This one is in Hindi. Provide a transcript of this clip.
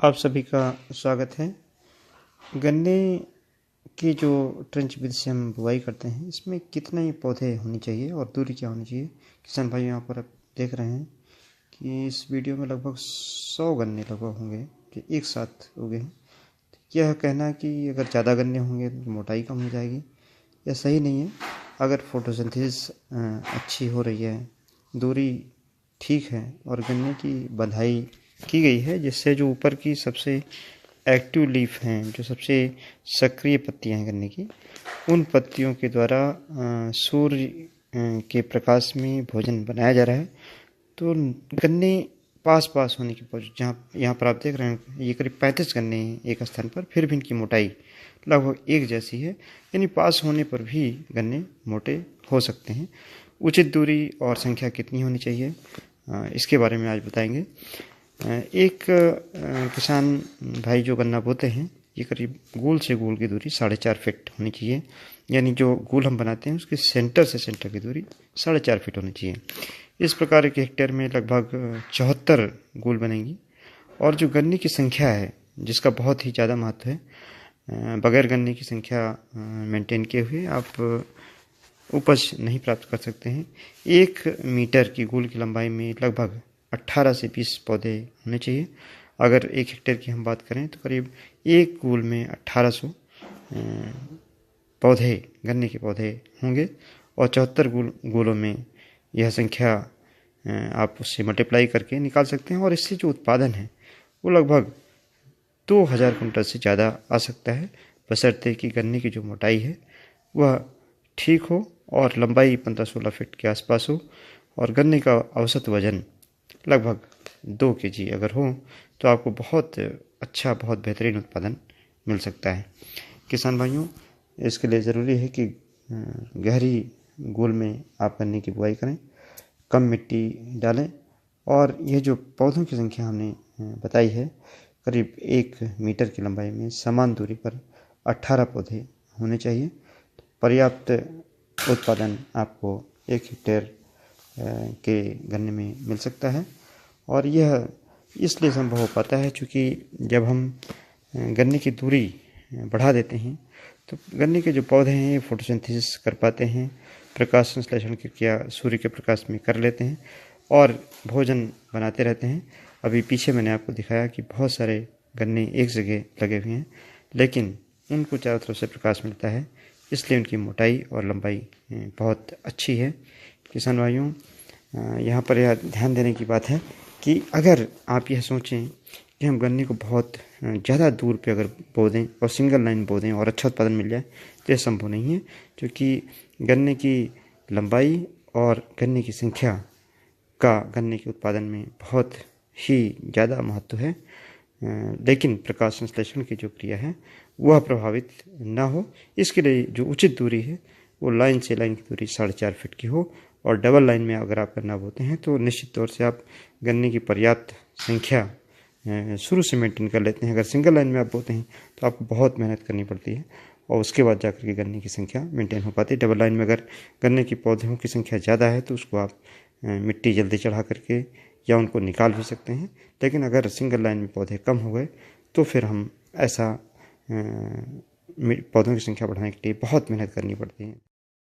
आप सभी का स्वागत है। गन्ने की जो ट्रेंच विधि से हम बुआई करते हैं, इसमें कितने पौधे होने चाहिए और दूरी क्या होनी चाहिए। किसान भाई यहाँ पर आप देख रहे हैं कि इस वीडियो में लगभग 100 गन्ने लगभग होंगे जो एक साथ उगे हैं। यह कहना है कि अगर ज़्यादा गन्ने होंगे तो मोटाई कम हो जाएगी, यह सही नहीं है। अगर फोटोसिंथेसिस अच्छी हो रही है, दूरी ठीक है और गन्ने की बंधाई की गई है, जिससे जो ऊपर की सबसे एक्टिव लीफ हैं, जो सबसे सक्रिय पत्तियां हैं गन्ने की, उन पत्तियों के द्वारा सूर्य के प्रकाश में भोजन बनाया जा रहा है। तो गन्ने पास पास होने की वजह, जहाँ यहाँ पर आप देख रहे हैं ये करीब 35 गन्ने हैं एक स्थान पर, फिर भी इनकी मोटाई लगभग एक जैसी है, यानी पास होने पर भी गन्ने मोटे हो सकते हैं। उचित दूरी और संख्या कितनी होनी चाहिए, इसके बारे में आज बताएंगे। एक किसान भाई जो गन्ना बोते हैं, ये करीब गोल से गोल की दूरी 4.5 फीट होनी चाहिए, यानी जो गोल हम बनाते हैं उसके सेंटर से सेंटर की दूरी 4.5 फीट होनी चाहिए। इस प्रकार के हेक्टेयर में लगभग 74 गोल बनेंगी। और जो गन्ने की संख्या है, जिसका बहुत ही ज़्यादा महत्व है, बगैर गन्ने की संख्या मेंटेन किए हुए आप उपज नहीं प्राप्त कर सकते हैं। 1 मीटर की गोल की लंबाई में लगभग 18 से 20 पौधे होने चाहिए। अगर 1 हेक्टेयर की हम बात करें तो करीब एक गोल में 1800 पौधे, गन्ने के पौधे होंगे और 74 गोलों में यह संख्या आप उससे मल्टीप्लाई करके निकाल सकते हैं। और इससे जो उत्पादन है वो लगभग 2000 कुंटल से ज़्यादा आ सकता है, बशर्ते कि गन्ने की जो मोटाई है वह ठीक हो और लंबाई 15-16 फीट के आसपास हो और गन्ने का औसत वजन लगभग 2 केजी अगर हो तो आपको बहुत अच्छा, बहुत बेहतरीन उत्पादन मिल सकता है। किसान भाइयों, इसके लिए ज़रूरी है कि गहरी गोल में आप गन्ने की बुआई करें, कम मिट्टी डालें और ये जो पौधों की संख्या हमने बताई है, करीब 1 मीटर की लंबाई में समान दूरी पर 18 पौधे होने चाहिए। पर्याप्त उत्पादन आपको 1 हेक्टेयर के गन्ने में मिल सकता है। और यह इसलिए संभव हो पाता है क्योंकि जब हम गन्ने की दूरी बढ़ा देते हैं तो गन्ने के जो पौधे हैं फोटोसिंथेसिस कर पाते हैं, प्रकाश संश्लेषण की क्रिया सूर्य के प्रकाश में कर लेते हैं और भोजन बनाते रहते हैं। अभी पीछे मैंने आपको दिखाया कि बहुत सारे गन्ने एक जगह लगे हुए हैं, लेकिन उनको चारों तरफ से प्रकाश मिलता है, इसलिए उनकी मोटाई और लंबाई बहुत अच्छी है। किसान भाइयों, यहाँ पर यह ध्यान देने की बात है कि अगर आप यह सोचें कि हम गन्ने को बहुत ज़्यादा दूर पे अगर बो दें और सिंगल लाइन बो दें और अच्छा उत्पादन मिल जाए, तो यह संभव नहीं है, क्योंकि गन्ने की लंबाई और गन्ने की संख्या का गन्ने के उत्पादन में बहुत ही ज़्यादा महत्व है। लेकिन प्रकाश संश्लेषण की जो क्रिया है वह प्रभावित ना हो, इसके लिए जो उचित दूरी है वो लाइन से लाइन की दूरी 4.5 फीट की हो। और डबल लाइन में अगर आप गन्ना बोते हैं तो निश्चित तौर से आप गन्ने की पर्याप्त संख्या शुरू से मेंटेन कर लेते हैं। अगर सिंगल लाइन में आप बोते हैं तो आपको बहुत मेहनत करनी पड़ती है और उसके बाद जाकर के गन्ने की संख्या मेंटेन हो पाती है। डबल लाइन में अगर गन्ने की पौधों की संख्या ज़्यादा है तो उसको आप मिट्टी जल्दी चढ़ा करके या उनको निकाल भी सकते हैं। लेकिन अगर सिंगल लाइन में पौधे कम हो गए तो फिर हम ऐसा पौधों की संख्या बढ़ाने के लिए बहुत मेहनत करनी पड़ती है।